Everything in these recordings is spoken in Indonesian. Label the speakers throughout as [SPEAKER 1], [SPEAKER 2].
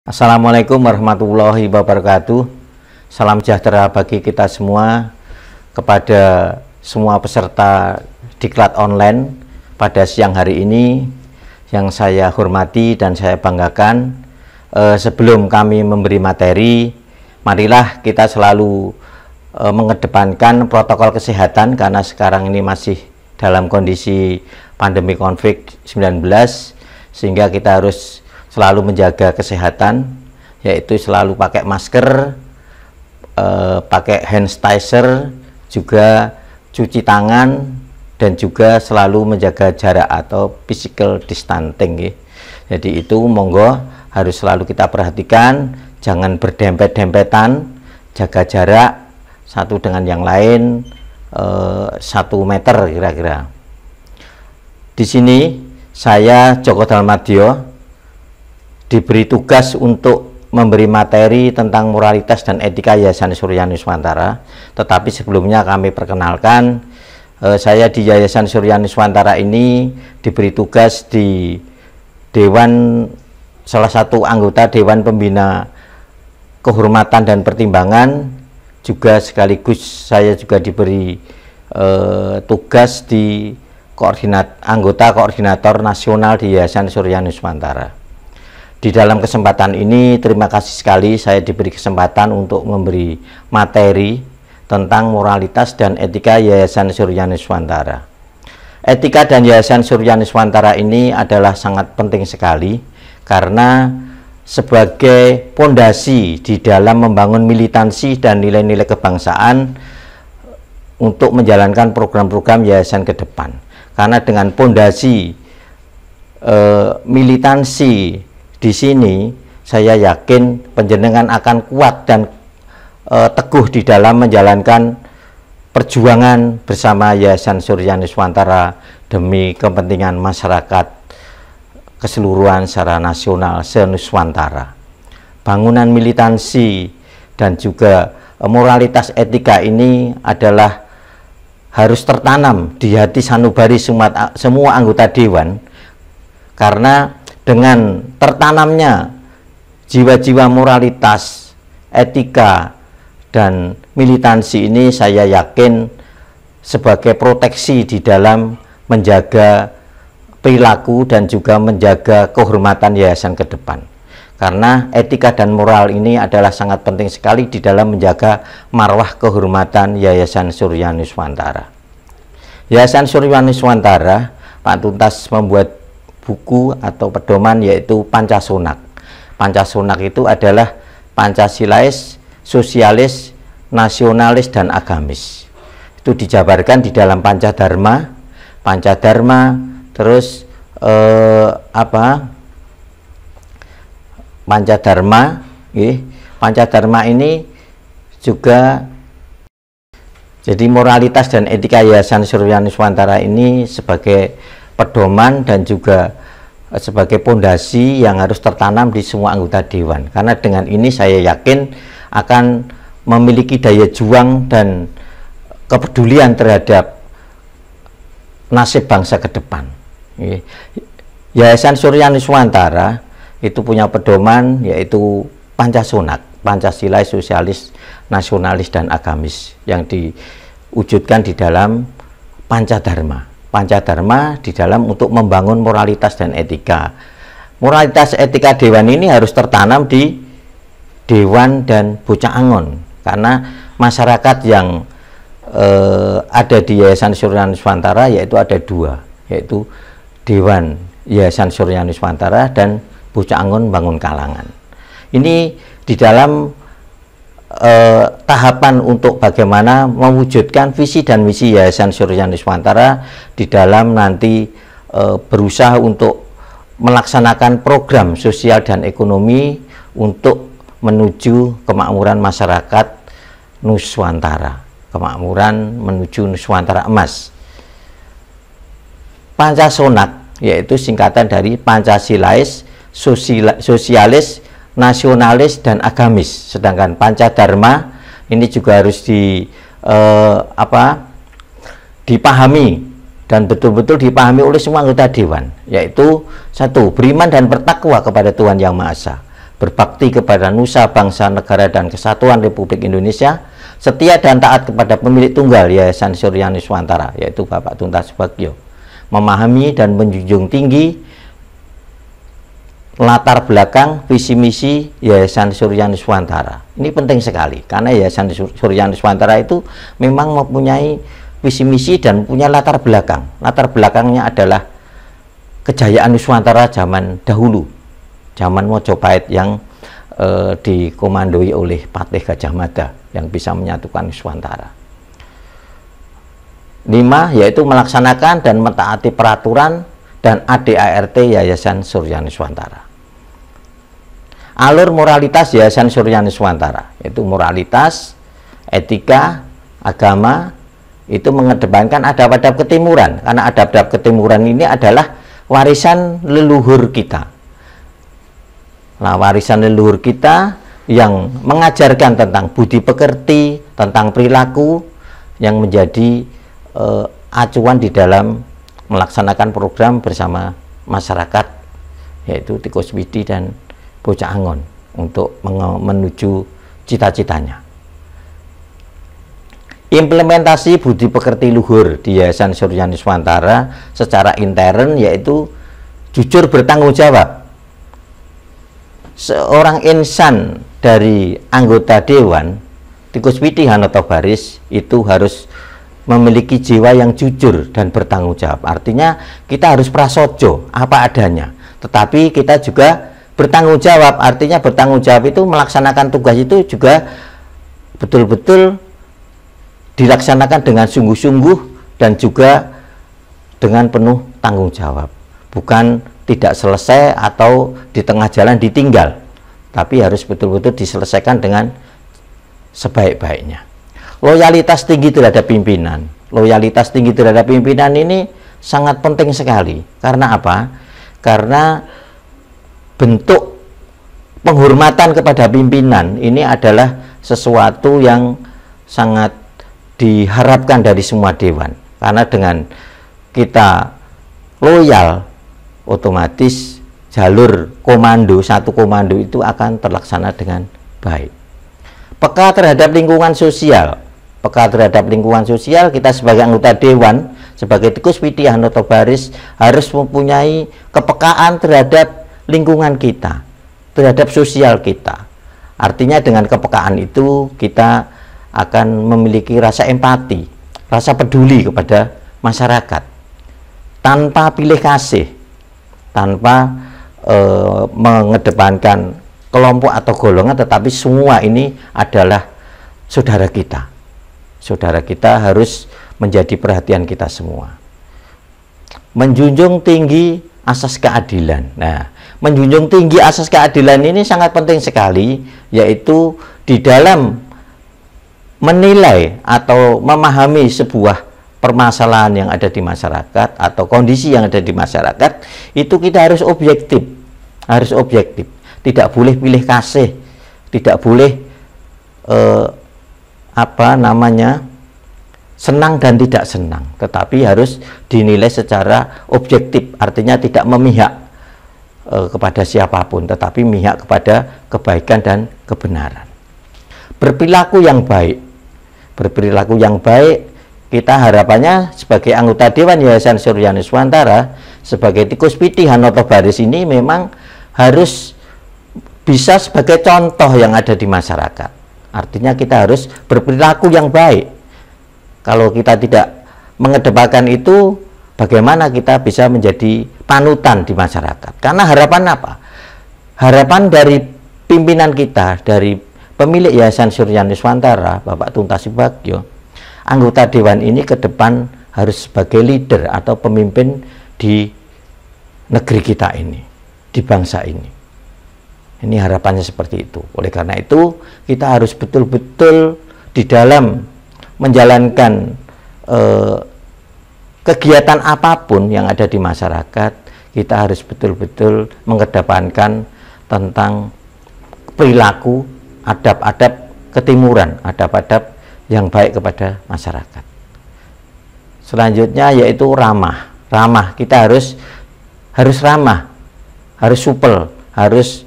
[SPEAKER 1] Assalamualaikum warahmatullahi wabarakatuh. Salam sejahtera bagi kita semua, kepada semua peserta diklat online pada siang hari ini yang saya hormati dan saya banggakan. Sebelum kami memberi materi, marilah kita selalu mengedepankan protokol kesehatan, karena sekarang ini masih dalam kondisi pandemi COVID-19, sehingga kita harus selalu menjaga kesehatan, yaitu selalu pakai masker, pakai hand sanitizer, juga cuci tangan, dan juga selalu menjaga jarak atau physical distancing. Jadi itu monggo harus selalu kita perhatikan, jangan berdempet-dempetan, jaga jarak satu dengan yang lain 1 meter kira-kira. Di sini saya Joko Dalmadjo diberi tugas untuk memberi materi tentang moralitas dan etika Yayasan Surya Nuswantara. Tetapi sebelumnya kami perkenalkan, saya di Yayasan Surya Nuswantara ini diberi tugas di salah satu anggota Dewan Pembina Kehormatan dan Pertimbangan, juga sekaligus saya juga diberi tugas di anggota koordinator nasional di Yayasan Surya Nuswantara. Di dalam kesempatan ini, terima kasih sekali saya diberi kesempatan untuk memberi materi tentang moralitas dan etika Yayasan Surya Nuswantara. Etika dan Yayasan Surya Nuswantara ini adalah sangat penting sekali, karena sebagai pondasi di dalam membangun militansi dan nilai-nilai kebangsaan untuk menjalankan program-program yayasan ke depan. Karena dengan pondasi militansi di sini, saya yakin panjenengan akan kuat dan teguh di dalam menjalankan perjuangan bersama Yayasan Surya Nuswantara demi kepentingan masyarakat keseluruhan secara nasional se-Nuswantara. Bangunan militansi dan juga moralitas etika ini adalah harus tertanam di hati sanubari semua anggota Dewan, karena dengan tertanamnya jiwa-jiwa moralitas, etika, dan militansi ini, saya yakin sebagai proteksi di dalam menjaga perilaku dan juga menjaga kehormatan yayasan ke depan. Karena etika dan moral ini adalah sangat penting sekali di dalam menjaga marwah kehormatan Yayasan Surya Nuswantara. Yayasan Surya Nuswantara, Pak Tuntas membuat buku atau pedoman, yaitu Pancasonak. Pancasonak itu adalah Pancasilais, sosialis, nasionalis, dan agamis. Itu dijabarkan di dalam Pancadharma. Terus Pancadharma ini juga, jadi moralitas dan etika Yayasan Surya Nuswantara ini sebagai pedoman dan juga sebagai pondasi yang harus tertanam di semua anggota Dewan. Karena dengan ini saya yakin akan memiliki daya juang dan kepedulian terhadap nasib bangsa ke depan. Yayasan Surya Nuswantara itu punya pedoman, yaitu Pancasonak, Pancasila, sosialis, nasionalis, dan agamis, yang diwujudkan di dalam Pancadharma. Pancadharma di dalam untuk membangun moralitas dan etika. Moralitas etika Dewan ini harus tertanam di Dewan dan Bocah Angon, karena masyarakat yang ada di Yayasan Surya Nuswantara yaitu ada 2, yaitu Dewan Yayasan Surya Nuswantara dan Bocah Angon Bangun Kalangan. Ini di dalam tahapan untuk bagaimana mewujudkan visi dan misi Yayasan Surya Nuswantara di dalam nanti berusaha untuk melaksanakan program sosial dan ekonomi untuk menuju kemakmuran masyarakat Nuswantara, kemakmuran menuju Nuswantara emas. Pancasonak yaitu singkatan dari Pancasilais, sosialis, nasionalis, dan agamis. Sedangkan Pancadharma ini juga harus dipahami dan betul-betul dipahami oleh semua anggota Dewan, yaitu 1. Beriman dan bertakwa kepada Tuhan Yang Maha Esa. berbakti kepada nusa, bangsa, negara, dan kesatuan Republik Indonesia, setia dan taat kepada pemilik tunggal Yayasan Suryani Nuswantara, yaitu Bapak Tuntas Subagio, memahami dan menjunjung tinggi latar belakang visi misi Yayasan Suryani Nuswantara. Ini penting sekali karena Yayasan Suryani Nuswantara itu memang mempunyai visi misi dan punya latar belakang. Latar belakangnya adalah kejayaan Nuswantara zaman dahulu, zaman Mojopahit yang dikomandoi oleh Patih Gajah Mada yang bisa menyatukan Nuswantara. 5. Yaitu melaksanakan dan mentaati peraturan dan ADART Yayasan Suryani Nuswantara. Alur moralitas Yayasan Suryani Nuswantara, yaitu moralitas, etika, agama, itu mengedepankan adab-adab ketimuran, karena adab-adab ketimuran ini adalah warisan leluhur kita. Nah, warisan leluhur kita yang mengajarkan tentang budi pekerti, tentang perilaku yang menjadi acuan di dalam melaksanakan program bersama masyarakat, yaitu Tikus Widi dan Bocah Angon untuk menuju cita-citanya. Implementasi budi pekerti luhur di Yayasan Suryani Nuswantara secara intern yaitu jujur bertanggung jawab. Seorang insan dari anggota dewan Tikus Widi Hanoto Baris itu harus memiliki jiwa yang jujur dan bertanggung jawab. Artinya kita harus prasojo apa adanya, tetapi kita juga bertanggung jawab. Artinya bertanggung jawab itu melaksanakan tugas itu juga betul-betul dilaksanakan dengan sungguh-sungguh dan juga dengan penuh tanggung jawab, bukan tidak selesai atau di tengah jalan ditinggal, tapi harus betul-betul diselesaikan dengan sebaik-baiknya. Loyalitas tinggi terhadap pimpinan. Loyalitas tinggi terhadap pimpinan ini sangat penting sekali. Karena apa? Karena bentuk penghormatan kepada pimpinan ini adalah sesuatu yang sangat diharapkan dari semua dewan. Karena dengan kita loyal, otomatis jalur komando, satu komando itu akan terlaksana dengan baik. Peka terhadap lingkungan sosial. Peka terhadap lingkungan sosial, kita sebagai anggota dewan, sebagai Tikus Widi Hanoto Baris harus mempunyai kepekaan terhadap lingkungan kita, terhadap sosial kita. Artinya dengan kepekaan itu kita akan memiliki rasa empati, rasa peduli kepada masyarakat, tanpa pilih kasih, tanpa mengedepankan kelompok atau golongan, tetapi semua ini adalah saudara kita. Saudara kita harus menjadi perhatian kita semua. Menjunjung tinggi asas keadilan. Nah, menjunjung tinggi asas keadilan ini sangat penting sekali, yaitu di dalam menilai atau memahami sebuah permasalahan yang ada di masyarakat atau kondisi yang ada di masyarakat, itu kita harus objektif. Harus objektif. Tidak boleh pilih kasih, tidak boleh senang dan tidak senang, tetapi harus dinilai secara objektif. Artinya tidak memihak kepada siapapun, tetapi memihak kepada kebaikan dan kebenaran. Berperilaku yang baik. Berperilaku yang baik, kita harapannya sebagai anggota Dewan Yayasan Suryani Nuswantara, sebagai Tikus Widi Hanoto Baris ini memang harus bisa sebagai contoh yang ada di masyarakat. Artinya kita harus berperilaku yang baik. Kalau kita tidak mengedepankan itu, bagaimana kita bisa menjadi panutan di masyarakat? Karena harapan apa? Harapan dari pimpinan kita, dari pemilik Yayasan Suryani Nuswantara, Bapak Tuntas Subagio, anggota Dewan ini ke depan harus sebagai leader atau pemimpin di negeri kita ini, di bangsa ini. Ini harapannya seperti itu. Oleh karena itu, kita harus betul-betul di dalam menjalankan kegiatan apapun yang ada di masyarakat, kita harus betul-betul mengedepankan tentang perilaku, adab-adab ketimuran, adab-adab yang baik kepada masyarakat. Selanjutnya yaitu ramah. Ramah, kita harus ramah, harus supel, harus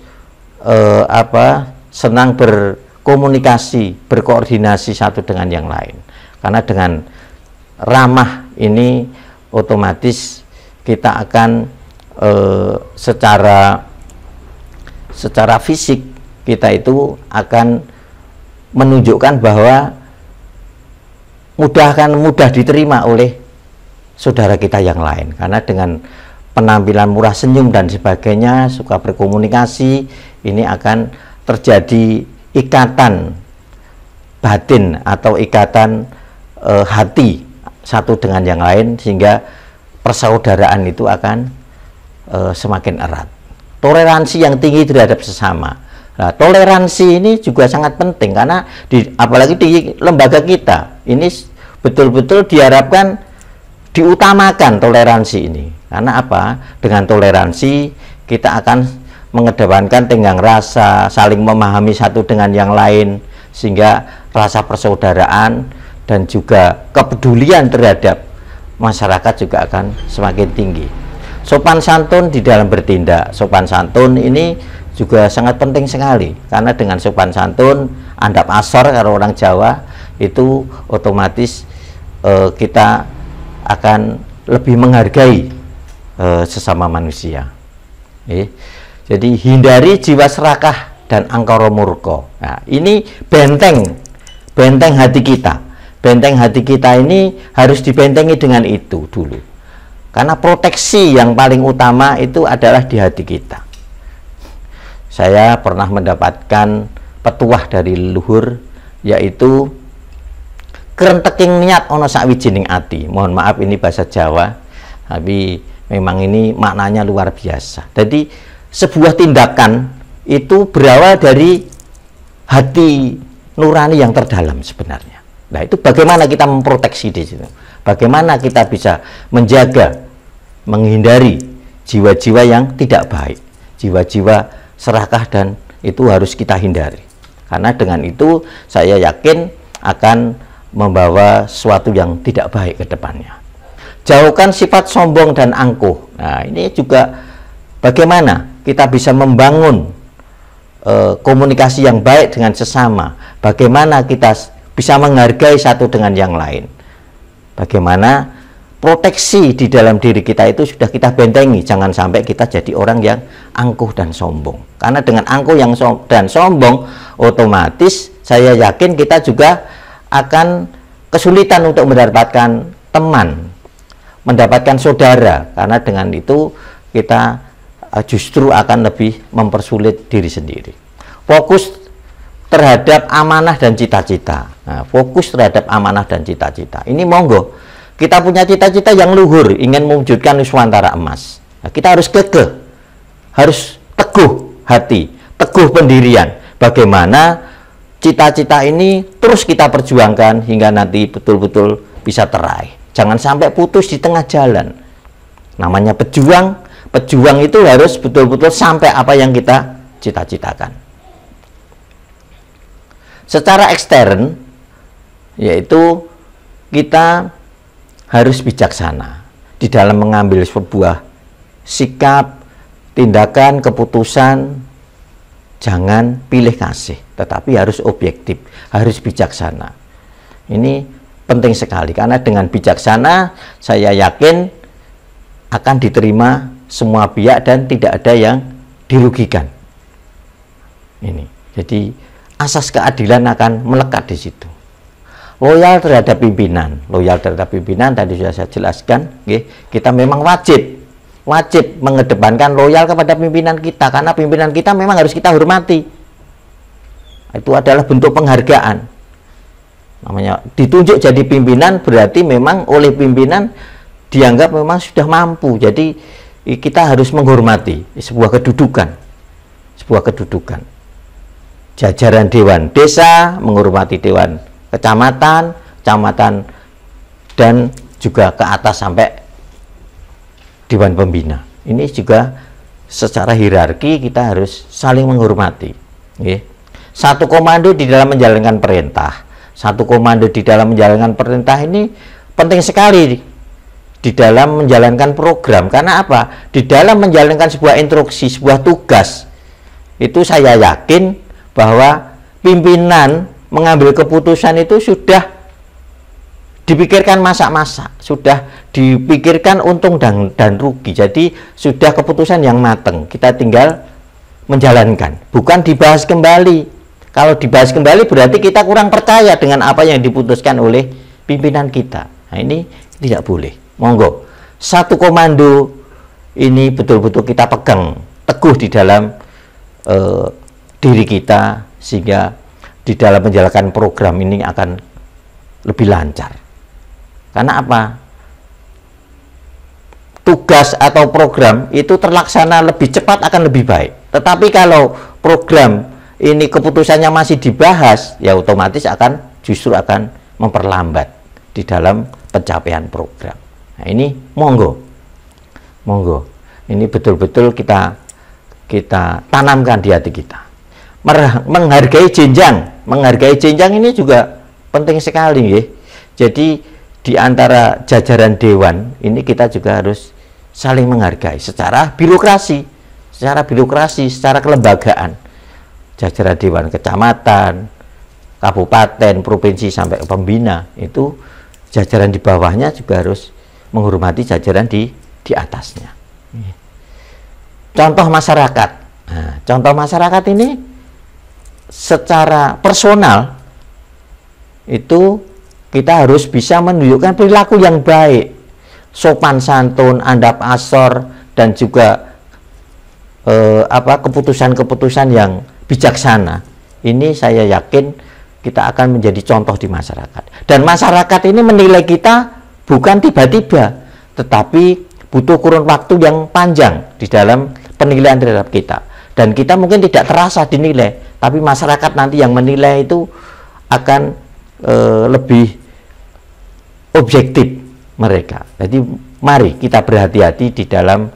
[SPEAKER 1] senang berkomunikasi, berkoordinasi satu dengan yang lain. Karena dengan ramah ini otomatis kita akan secara fisik kita itu akan menunjukkan bahwa mudah diterima oleh saudara kita yang lain, karena dengan penampilan murah senyum dan sebagainya, suka berkomunikasi, ini akan terjadi ikatan batin atau ikatan hati satu dengan yang lain, sehingga persaudaraan itu akan semakin erat. Toleransi yang tinggi terhadap sesama. Nah, toleransi ini juga sangat penting, karena apalagi di lembaga kita ini betul-betul diharapkan diutamakan toleransi ini. Karena apa? Dengan toleransi kita akan mengedepankan tenggang rasa, saling memahami satu dengan yang lain, sehingga rasa persaudaraan dan juga kepedulian terhadap masyarakat juga akan semakin tinggi. Sopan santun di dalam bertindak. Sopan santun ini juga sangat penting sekali, karena dengan sopan santun, andap asor kalau orang Jawa, itu otomatis kita akan lebih menghargai sesama manusia. Jadi hindari jiwa serakah dan angkara murka. Nah, ini benteng hati kita. Benteng hati kita ini harus dibentengi dengan itu dulu, karena proteksi yang paling utama itu adalah di hati kita. Saya pernah mendapatkan petuah dari leluhur, yaitu kerenteking niat ono sakwijining ati. Mohon maaf ini bahasa Jawa, tapi memang ini maknanya luar biasa. Jadi sebuah tindakan itu berawal dari hati nurani yang terdalam sebenarnya. Nah, itu bagaimana kita memproteksi di situ, bagaimana kita bisa menjaga, menghindari jiwa-jiwa yang tidak baik, jiwa-jiwa serakah, dan itu harus kita hindari. Karena dengan itu saya yakin akan membawa sesuatu yang tidak baik ke depannya. Jauhkan sifat sombong dan angkuh. Nah, ini juga bagaimana kita bisa membangun komunikasi yang baik dengan sesama, bagaimana kita bisa menghargai satu dengan yang lain, bagaimana proteksi di dalam diri kita itu sudah kita bentengi, jangan sampai kita jadi orang yang angkuh dan sombong. Karena dengan angkuh dan sombong, otomatis saya yakin kita juga akan kesulitan untuk mendapatkan teman, mendapatkan saudara, karena dengan itu kita justru akan lebih mempersulit diri sendiri. Fokus terhadap amanah dan cita-cita. Nah, fokus terhadap amanah dan cita-cita. Ini monggo, kita punya cita-cita yang luhur, ingin mewujudkan Nuswantara emas. Nah, kita harus kekeh, harus teguh hati, teguh pendirian. Bagaimana cita-cita ini terus kita perjuangkan hingga nanti betul-betul bisa teraih. Jangan sampai putus di tengah jalan. Namanya pejuang itu harus betul-betul sampai apa yang kita cita-citakan. Secara ekstern, yaitu kita harus bijaksana di dalam mengambil sebuah sikap, tindakan, keputusan. Jangan pilih kasih, tetapi harus objektif, harus bijaksana. Ini penting sekali, karena dengan bijaksana saya yakin akan diterima semua pihak dan tidak ada yang dirugikan. Ini, jadi asas keadilan akan melekat di situ. Loyal terhadap pimpinan tadi sudah saya jelaskan. Kita memang wajib mengedepankan loyal kepada pimpinan kita, karena pimpinan kita memang harus kita hormati. Itu adalah bentuk penghargaan. Namanya ditunjuk jadi pimpinan, berarti memang oleh pimpinan dianggap memang sudah mampu. Jadi kita harus menghormati sebuah kedudukan. Jajaran Dewan Desa menghormati Dewan Kecamatan, dan juga ke atas sampai Dewan Pembina. Ini juga secara hierarki kita harus saling menghormati. Satu komando di dalam menjalankan perintah. Satu komando di dalam menjalankan perintah ini penting sekali di dalam menjalankan program. Karena apa? Di dalam menjalankan sebuah instruksi, sebuah tugas, itu saya yakin bahwa pimpinan mengambil keputusan itu sudah dipikirkan masak-masak, sudah dipikirkan untung dan rugi. Jadi sudah keputusan yang matang, kita tinggal menjalankan, bukan dibahas kembali. Kalau dibahas kembali berarti kita kurang percaya dengan apa yang diputuskan oleh pimpinan kita. Nah, ini tidak boleh. Monggo, satu komando ini betul-betul kita pegang teguh di dalam diri kita, sehingga di dalam menjalankan program ini akan lebih lancar. Karena apa? Tugas atau program itu terlaksana lebih cepat akan lebih baik. Tetapi kalau program ini keputusannya masih dibahas, ya otomatis justru akan memperlambat di dalam pencapaian program. Nah, ini monggo, ini betul-betul kita tanamkan di hati kita. Menghargai jenjang ini juga penting sekali, ya. Jadi di antara jajaran dewan ini kita juga harus saling menghargai secara birokrasi, secara kelembagaan. Jajaran dewan kecamatan, kabupaten, provinsi sampai pembina, itu jajaran di bawahnya juga harus menghormati jajaran di atasnya. Contoh masyarakat. Nah, contoh masyarakat ini secara personal itu kita harus bisa menunjukkan perilaku yang baik, sopan santun, andap asor, dan juga keputusan-keputusan yang bijaksana. Ini saya yakin kita akan menjadi contoh di masyarakat. Dan masyarakat ini menilai kita bukan tiba-tiba, tetapi butuh kurun waktu yang panjang di dalam penilaian terhadap kita. Dan kita mungkin tidak terasa dinilai, tapi masyarakat nanti yang menilai itu akan lebih objektif mereka. Jadi mari kita berhati-hati di dalam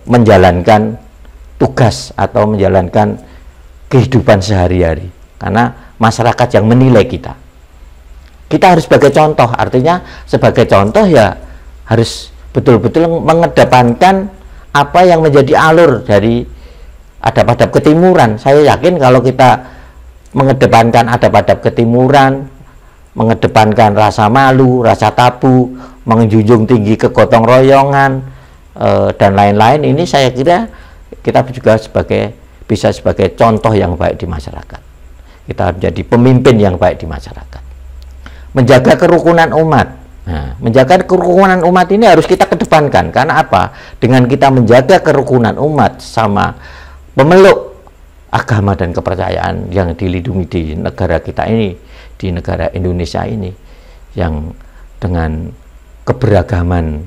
[SPEAKER 1] menjalankan tugas atau menjalankan kehidupan sehari-hari, karena masyarakat yang menilai kita. Kita harus sebagai contoh, artinya sebagai contoh ya harus betul-betul mengedepankan apa yang menjadi alur dari adab-adab ketimuran. Saya yakin kalau kita mengedepankan adab-adab ketimuran, mengedepankan rasa malu, rasa tabu, menjunjung tinggi kegotong royongan, dan lain-lain, ini saya kira kita juga bisa sebagai contoh yang baik di masyarakat. Kita menjadi pemimpin yang baik di masyarakat. Menjaga kerukunan umat. Nah, menjaga kerukunan umat ini harus kita kedepankan. Karena apa? Dengan kita menjaga kerukunan umat sama pemeluk agama dan kepercayaan yang dilindungi di negara kita ini, di negara Indonesia ini, yang dengan keberagaman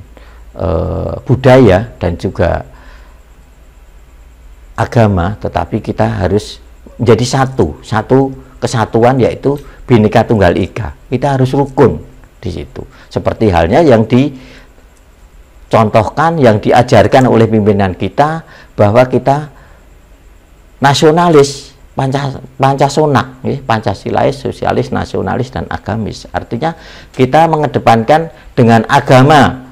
[SPEAKER 1] budaya dan juga agama, tetapi kita harus menjadi satu kesatuan, yaitu Bhinneka Tunggal Ika. Kita harus rukun di situ. Seperti halnya yang dicontohkan, yang diajarkan oleh pimpinan kita, bahwa kita nasionalis, Pancasona, Pancasilais, sosialis, nasionalis, dan agamis. Artinya kita mengedepankan dengan agama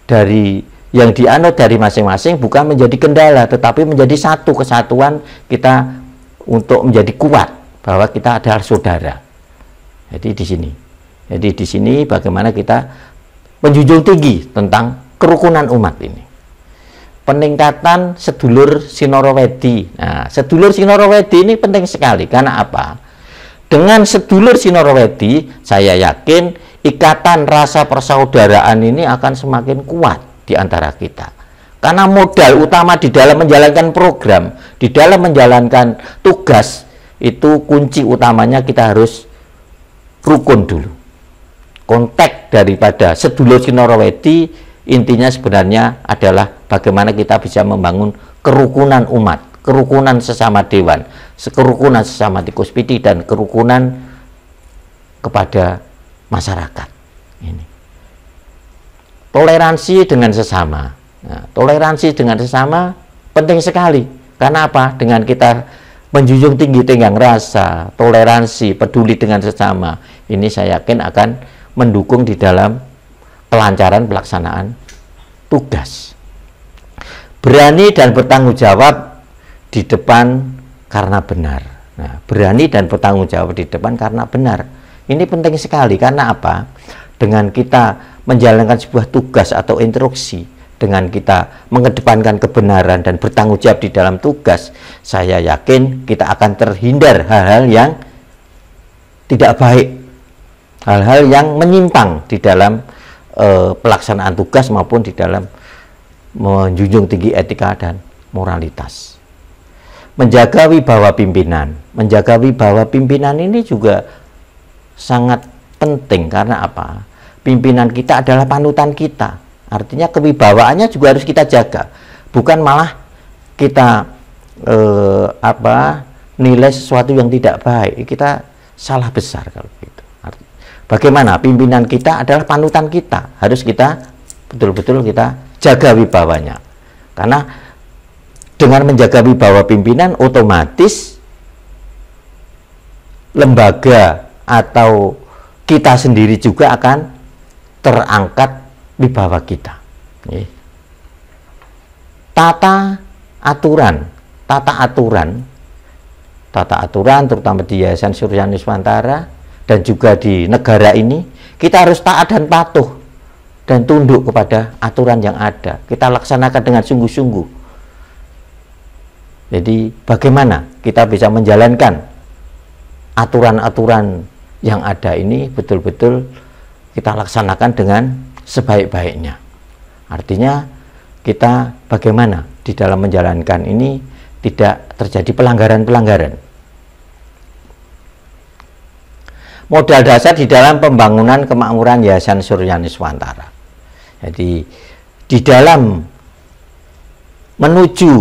[SPEAKER 1] dari yang dianut dari masing-masing bukan menjadi kendala, tetapi menjadi satu kesatuan kita untuk menjadi kuat bahwa kita adalah saudara. Jadi di sini bagaimana kita menjunjung tinggi tentang kerukunan umat ini. Peningkatan sedulur Sinorowedi. Nah, sedulur Sinorowedi ini penting sekali. Karena apa? Dengan sedulur Sinorowedi, saya yakin ikatan rasa persaudaraan ini akan semakin kuat di antara kita. Karena modal utama di dalam menjalankan program, di dalam menjalankan tugas, itu kunci utamanya kita harus rukun dulu. Konteks daripada sedulur Sinorowedi intinya sebenarnya adalah bagaimana kita bisa membangun kerukunan umat, kerukunan sesama dewan, kerukunan sesama Dikuspidi, dan kerukunan kepada masyarakat. Ini toleransi dengan sesama. Nah, toleransi dengan sesama penting sekali. Karena apa? Dengan kita menjunjung tinggi tenggang rasa, toleransi, peduli dengan sesama, ini saya yakin akan mendukung di dalam kelancaran pelaksanaan tugas. berani dan bertanggung jawab di depan karena benar. Nah, berani dan bertanggung jawab di depan karena benar. Ini penting sekali, karena apa? Dengan kita menjalankan sebuah tugas atau instruksi, dengan kita mengedepankan kebenaran dan bertanggung jawab di dalam tugas, saya yakin kita akan terhindar hal-hal yang tidak baik, hal-hal yang menyimpang di dalam pelaksanaan tugas maupun di dalam menjunjung tinggi etika dan moralitas. Menjaga wibawa pimpinan. Menjaga wibawa pimpinan ini juga sangat penting, karena apa? Pimpinan kita adalah panutan kita. Artinya kewibawaannya juga harus kita jaga. Bukan malah kita nilai sesuatu yang tidak baik. Kita salah besar kalau gitu. Bagaimana? Pimpinan kita adalah panutan kita. Harus kita betul-betul kita jaga wibawanya. Karena dengan menjaga wibawa pimpinan, otomatis lembaga atau kita sendiri juga akan terangkat wibawa kita. Tata aturan terutama di Yayasan Surya Nuswantara dan juga di negara ini, kita harus taat dan patuh dan tunduk kepada aturan yang ada. Kita laksanakan dengan sungguh-sungguh. Jadi bagaimana kita bisa menjalankan aturan-aturan yang ada ini betul-betul kita laksanakan dengan sebaik-baiknya. Artinya kita bagaimana di dalam menjalankan ini tidak terjadi pelanggaran-pelanggaran. Modal dasar di dalam pembangunan kemakmuran Yayasan Surya Nuswantara. Jadi di dalam menuju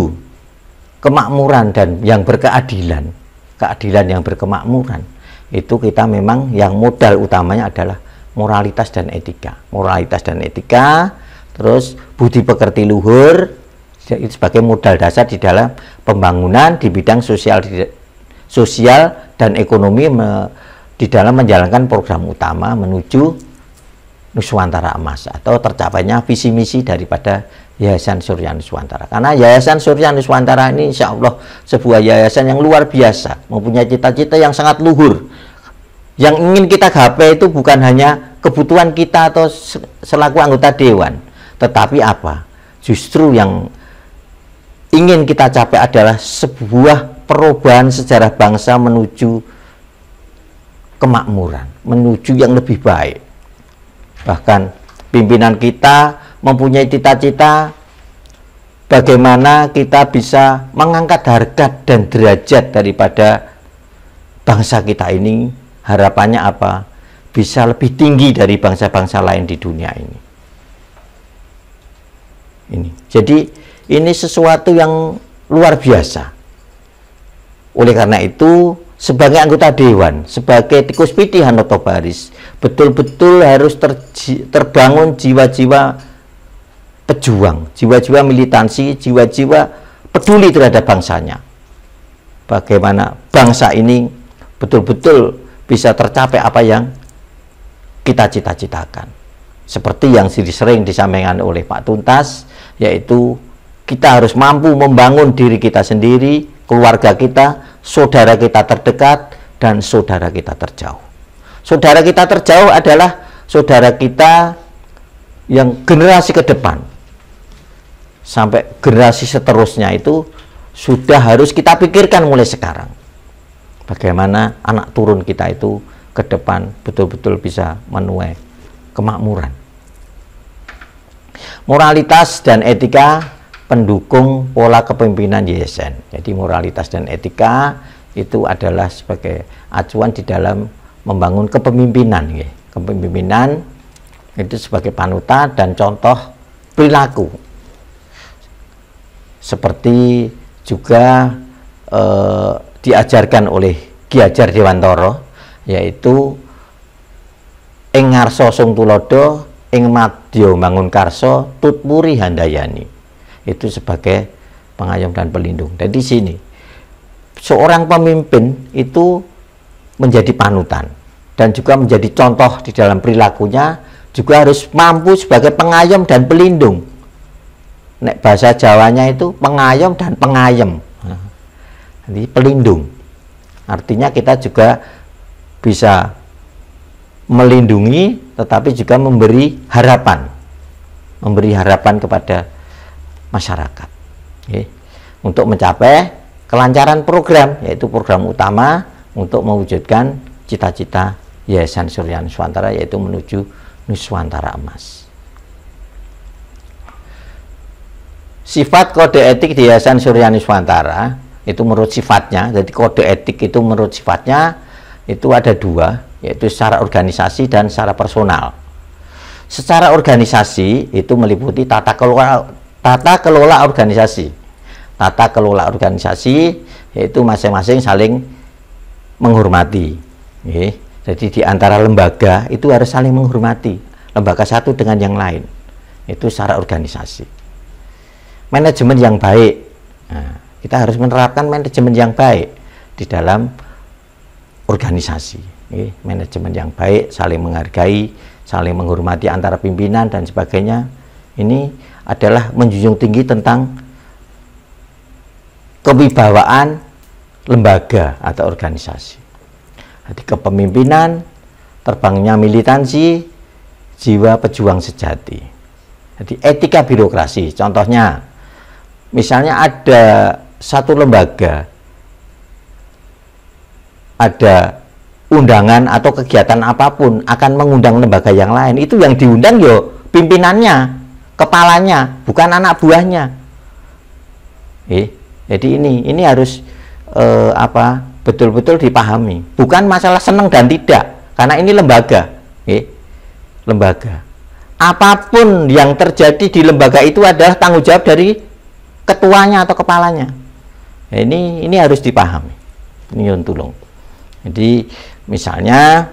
[SPEAKER 1] kemakmuran dan yang berkeadilan, keadilan yang berkemakmuran, itu kita memang yang modal utamanya adalah moralitas dan etika. Moralitas dan etika, terus budi pekerti luhur, itu sebagai modal dasar di dalam pembangunan di bidang sosial dan ekonomi di dalam menjalankan program utama menuju Nuswantara Emas atau tercapainya visi misi daripada Yayasan Surya Nuswantara. Karena Yayasan Surya Nuswantara ini insya Allah sebuah yayasan yang luar biasa, mempunyai cita-cita yang sangat luhur. Yang ingin kita gapai itu bukan hanya kebutuhan kita atau selaku anggota dewan, tetapi apa? Justru yang ingin kita capai adalah sebuah perubahan sejarah bangsa menuju kemakmuran, menuju yang lebih baik. Bahkan pimpinan kita mempunyai cita-cita bagaimana kita bisa mengangkat harkat dan derajat daripada bangsa kita ini. Harapannya apa? Bisa lebih tinggi dari bangsa-bangsa lain di dunia ini. Jadi ini sesuatu yang luar biasa. Oleh karena itu, sebagai anggota dewan, sebagai tikus piti Hanoto Baris, betul-betul harus terbangun jiwa-jiwa pejuang, jiwa-jiwa militansi, jiwa-jiwa peduli terhadap bangsanya. Bagaimana bangsa ini betul-betul bisa tercapai apa yang kita cita-citakan. Seperti yang sering disampaikan oleh Pak Tuntas, yaitu kita harus mampu membangun diri kita sendiri, keluarga kita, saudara kita terdekat, dan saudara kita terjauh. Saudara kita terjauh adalah saudara kita yang generasi ke depan. Sampai generasi seterusnya itu sudah harus kita pikirkan mulai sekarang. Bagaimana anak turun kita itu ke depan betul-betul bisa menuai kemakmuran. Moralitas dan etika pendukung pola kepemimpinan yayasan. Jadi moralitas dan etika itu adalah sebagai acuan di dalam membangun kepemimpinan. Kepemimpinan itu sebagai panutan dan contoh perilaku. Seperti juga diajarkan oleh Ki Hajar Dewantara, yaitu ing ngarsa sung tulodo, ing madya mangun karsa, tutpuri handayani. Itu sebagai pengayom dan pelindung. Dan di sini seorang pemimpin itu menjadi panutan dan juga menjadi contoh di dalam perilakunya, juga harus mampu sebagai pengayom dan pelindung. nek bahasa Jawanya itu pengayom dan pengayem. Jadi pelindung. Artinya kita juga bisa melindungi tetapi juga memberi harapan. Memberi harapan kepada masyarakat. Untuk mencapai kelancaran program, yaitu program utama untuk mewujudkan cita-cita Yayasan Surya Nuswantara, yaitu menuju Nuswantara Emas. Sifat kode etik di Yayasan Surya Nuswantara itu menurut sifatnya, jadi kode etik itu menurut sifatnya itu ada dua, yaitu secara organisasi dan secara personal. Secara organisasi itu meliputi tata kelola organisasi. Tata kelola organisasi yaitu masing-masing saling menghormati. Jadi di antara lembaga itu harus saling menghormati, lembaga satu dengan yang lain. Itu secara organisasi. Manajemen yang baik. Nah, kita harus menerapkan manajemen yang baik di dalam organisasi. Manajemen yang baik, saling menghargai, saling menghormati antara pimpinan dan sebagainya. Ini adalah menjunjung tinggi tentang kewibawaan lembaga atau organisasi. Jadi kepemimpinan, terbangnya militansi, jiwa pejuang sejati. Jadi etika birokrasi, contohnya misalnya ada satu lembaga, ada undangan atau kegiatan apapun akan mengundang lembaga yang lain, itu yang diundang yo pimpinannya, kepalanya, bukan anak buahnya. Jadi ini harus betul-betul dipahami. Bukan masalah senang dan tidak, karena ini lembaga. Lembaga. Apapun yang terjadi di lembaga itu adalah tanggung jawab dari ketuanya atau kepalanya. Ini harus dipahami. Ini yang tulung. Jadi misalnya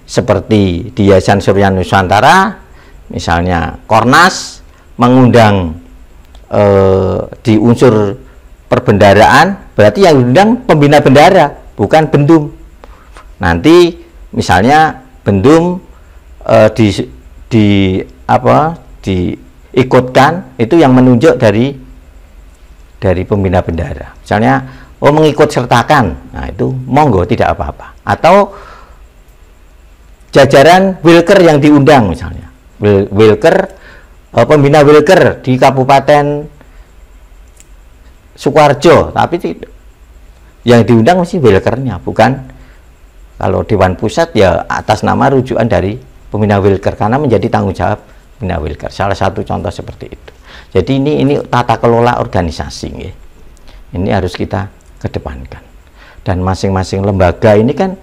[SPEAKER 1] seperti di Yayasan Surya Nuswantara, misalnya Kornas mengundang di unsur perbendaraan, berarti yang diundang pembina bendara, bukan bendum. Nanti misalnya bendum diikutkan, itu yang menunjuk dari pembina bendara. Misalnya mengikut sertakan, nah itu monggo, tidak apa-apa. Atau jajaran wilker yang diundang, misalnya wilker, pembina wilker di Kabupaten Sukoharjo, tapi yang diundang mesti wilkernya, bukan kalau Dewan Pusat ya atas nama rujukan dari pembina wilker, karena menjadi tanggung jawab pembina wilker. Salah satu contoh seperti itu. Jadi ini tata kelola organisasi, ini harus kita kedepankan. Dan masing-masing lembaga ini kan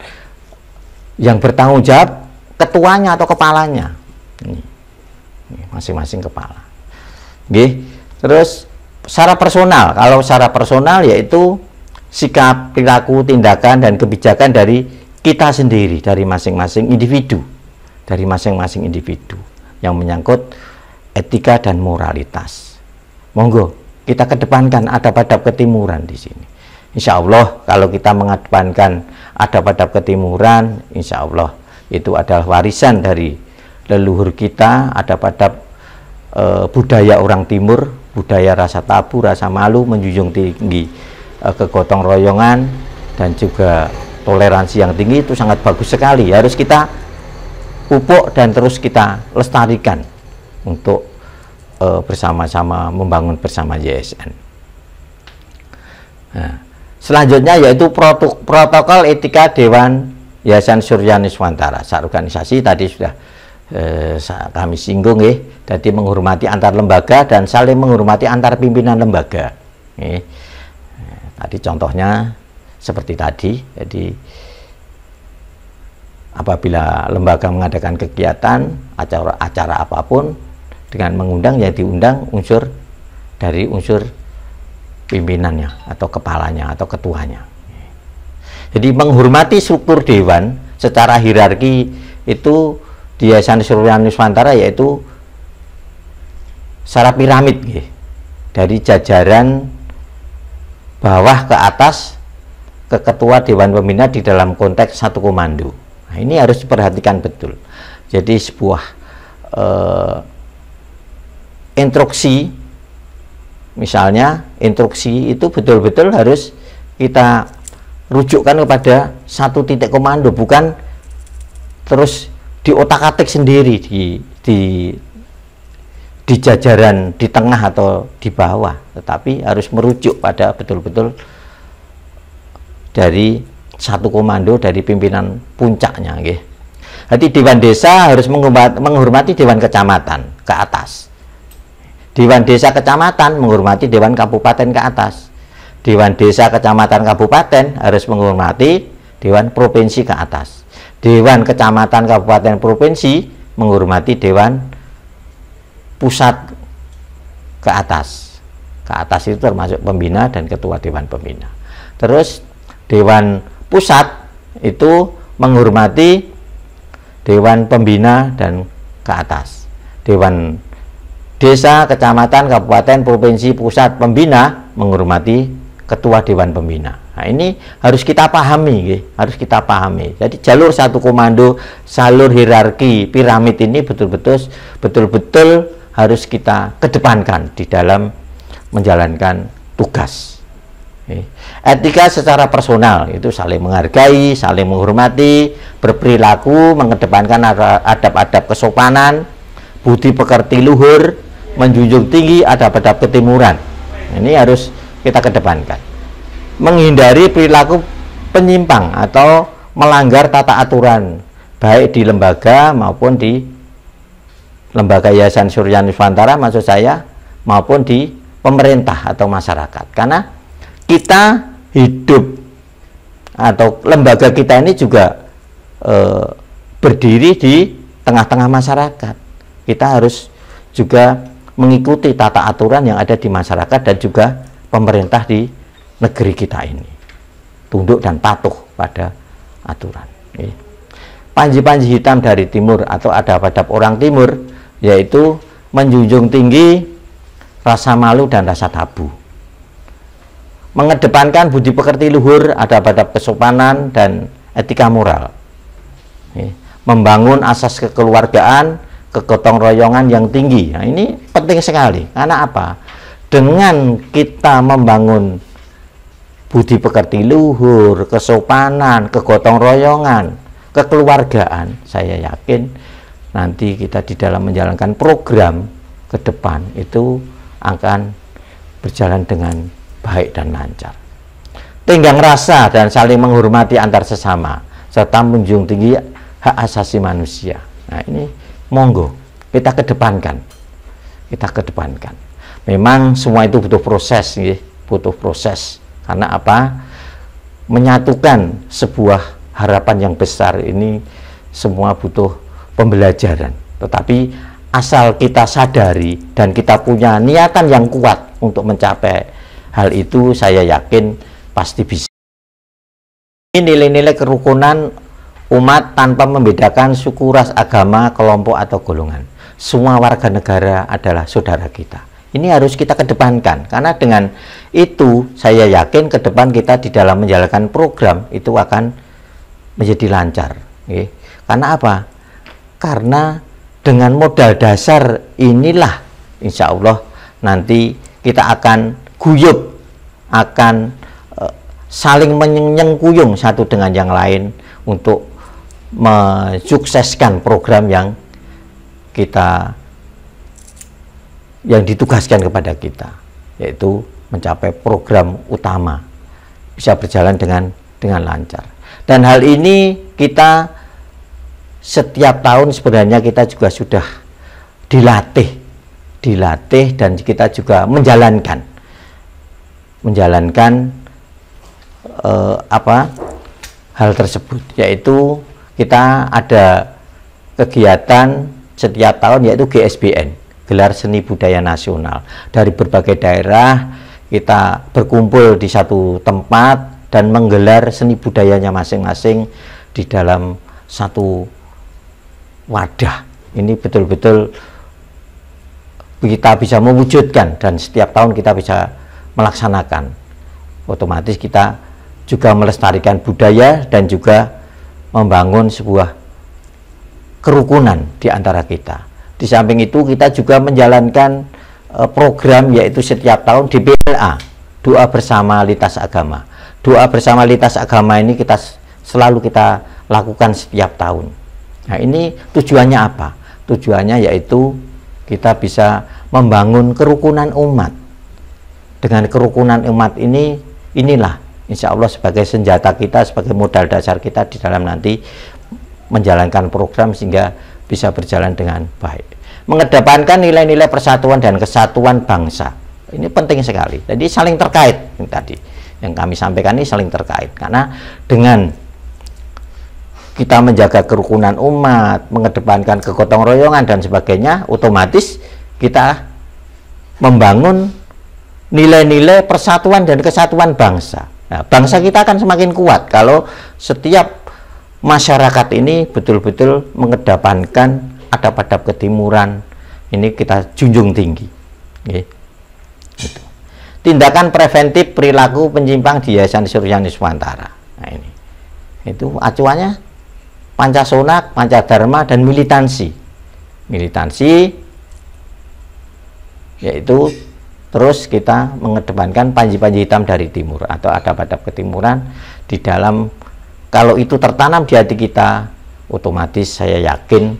[SPEAKER 1] yang bertanggung jawab ketuanya atau kepalanya. Masing-masing kepala. Terus secara personal, kalau secara personal yaitu sikap, perilaku, tindakan dan kebijakan dari kita sendiri, dari masing-masing individu, yang menyangkut etika dan moralitas. Monggo kita kedepankan adab-adab ketimuran di sini. Insya Allah kalau kita mengedepankan adab-adab ketimuran, insya Allah itu adalah warisan dari leluhur kita, adab-adab budaya orang timur, budaya rasa tabu, rasa malu, menjunjung tinggi kegotong royongan dan juga toleransi yang tinggi, itu sangat bagus sekali. Harus kita pupuk dan terus kita lestarikan untuk bersama-sama membangun bersama YSN. Nah, selanjutnya yaitu protokol etika Dewan Yayasan Surya Nuswantara. Saat organisasi tadi sudah kami singgung, jadi menghormati antar lembaga dan saling menghormati antar pimpinan lembaga. Tadi contohnya seperti tadi, jadi apabila lembaga mengadakan kegiatan acara apapun dengan mengundang, ya diundang unsur dari unsur pimpinannya atau kepalanya atau ketuanya. Jadi menghormati struktur dewan secara hierarki itu di Yayasan Surya Nuswantara yaitu secara piramid, dari jajaran bawah ke atas ke ketua dewan pembina di dalam konteks satu komando. Nah, ini harus diperhatikan betul. Jadi sebuah instruksi, misalnya instruksi itu betul-betul harus kita rujukkan kepada satu titik komando, bukan terus di otak-atik sendiri di jajaran di tengah atau di bawah, tetapi harus merujuk pada betul-betul dari satu komando dari pimpinan puncaknya. Jadi Dewan Desa harus menghormati Dewan Kecamatan ke atas, Dewan Desa Kecamatan menghormati Dewan Kabupaten ke atas, Dewan Desa Kecamatan Kabupaten harus menghormati Dewan Provinsi ke atas, Dewan Kecamatan Kabupaten Provinsi menghormati Dewan Pusat ke atas. Ke atas itu termasuk pembina dan ketua Dewan Pembina. Terus Dewan Pusat itu menghormati Dewan Pembina dan ke atas. Dewan Desa, Kecamatan, Kabupaten, Provinsi, Pusat, Pembina menghormati Ketua Dewan Pembina. Nah, ini harus kita pahami, harus kita pahami. Jadi jalur satu komando, jalur hierarki piramid ini betul-betul harus kita kedepankan di dalam menjalankan tugas. Etika secara personal itu saling menghargai, saling menghormati, berperilaku, mengedepankan adab-adab kesopanan, budi pekerti luhur, menjunjung tinggi adab-adab ketimuran. Ini harus kita kedepankan. Menghindari perilaku penyimpang atau melanggar tata aturan, baik di lembaga maupun di lembaga Yayasan Surya Nuswantara maksud saya, maupun di pemerintah atau masyarakat. Karena kita hidup atau lembaga kita ini juga berdiri di tengah-tengah masyarakat. Kita harus juga mengikuti tata aturan yang ada di masyarakat dan juga pemerintah di negeri kita ini, tunduk dan patuh pada aturan. Panji-panji hitam dari timur atau adab-adab orang timur yaitu menjunjung tinggi rasa malu dan rasa tabu, mengedepankan budi pekerti luhur, adab-adab kesopanan dan etika moral, membangun asas kekeluargaan, kegotong royongan yang tinggi. Nah, ini penting sekali. Karena apa? Dengan kita membangun budi pekerti luhur, kesopanan, kegotong royongan, kekeluargaan, saya yakin nanti kita di dalam menjalankan program ke depan itu akan berjalan dengan baik dan lancar. Tenggang rasa dan saling menghormati antar sesama serta menjunjung tinggi hak asasi manusia. Nah, ini monggo kita kedepankan. Kita kedepankan. Memang semua itu butuh proses, butuh proses. Karena apa? Menyatukan sebuah harapan yang besar ini semua butuh pembelajaran. Tetapi asal kita sadari dan kita punya niatan yang kuat untuk mencapai hal itu, saya yakin pasti bisa. Ini nilai-nilai kerukunan umat tanpa membedakan suku, ras, agama, kelompok atau golongan. Semua warga negara adalah saudara kita. Ini harus kita kedepankan, karena dengan itu saya yakin ke depan kita di dalam menjalankan program itu akan menjadi lancar. Karena apa? Karena dengan modal dasar inilah insya Allah nanti kita akan guyup, akan saling menyengkuyung satu dengan yang lain untuk mensukseskan program yang ditugaskan kepada kita, yaitu mencapai program utama bisa berjalan dengan lancar. Dan hal ini kita setiap tahun sebenarnya kita juga sudah dilatih dan kita juga menjalankan hal tersebut, yaitu kita ada kegiatan setiap tahun yaitu GSBN, Gelar Seni Budaya Nasional. Dari berbagai daerah kita berkumpul di satu tempat dan menggelar seni budayanya masing-masing di dalam satu wadah. Ini betul-betul kita bisa mewujudkan dan setiap tahun kita bisa melaksanakan. Otomatis kita juga melestarikan budaya dan juga membangun sebuah kerukunan di antara kita. Di samping itu kita juga menjalankan program, yaitu setiap tahun di BLA, doa bersama lintas agama. Doa bersama lintas agama ini selalu kita lakukan setiap tahun. Nah, ini tujuannya apa? Tujuannya yaitu kita bisa membangun kerukunan umat. Dengan kerukunan umat inilah insya Allah sebagai senjata kita, sebagai modal dasar kita di dalam nanti menjalankan program sehingga bisa berjalan dengan baik. Mengedepankan nilai-nilai persatuan dan kesatuan bangsa. Ini penting sekali. Jadi saling terkait yang tadi yang kami sampaikan ini saling terkait, karena dengan kita menjaga kerukunan umat, mengedepankan kegotong royongan dan sebagainya, otomatis kita membangun nilai-nilai persatuan dan kesatuan bangsa. Nah, bangsa kita akan semakin kuat kalau setiap masyarakat ini betul-betul mengedepankan adab-adab ketimuran, ini kita junjung tinggi. Gitu. Tindakan preventif perilaku penyimpang di Yayasan Suryani Nuswantara. Nah, ini itu acuannya Pancasona, Pancadharma, dan militansi. Militansi yaitu terus kita mengedepankan panji-panji hitam dari timur atau adab-adab ketimuran di dalam, kalau itu tertanam di hati kita, otomatis saya yakin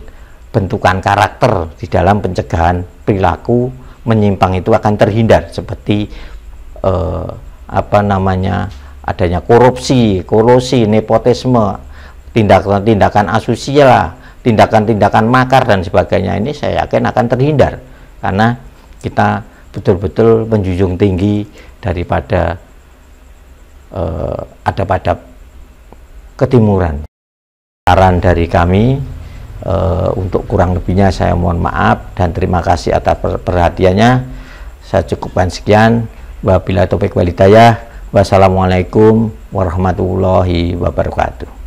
[SPEAKER 1] bentukan karakter di dalam pencegahan perilaku menyimpang itu akan terhindar, seperti adanya korupsi, kolusi, nepotisme, tindakan-tindakan asusila, tindakan-tindakan makar dan sebagainya. Ini saya yakin akan terhindar karena kita betul-betul menjunjung tinggi daripada adab-adab ketimuran. Saran dari kami, untuk kurang lebihnya saya mohon maaf dan terima kasih atas perhatiannya. Saya cukupkan sekian. Wabillahi taufiq wal hidayah. Wassalamualaikum warahmatullahi wabarakatuh.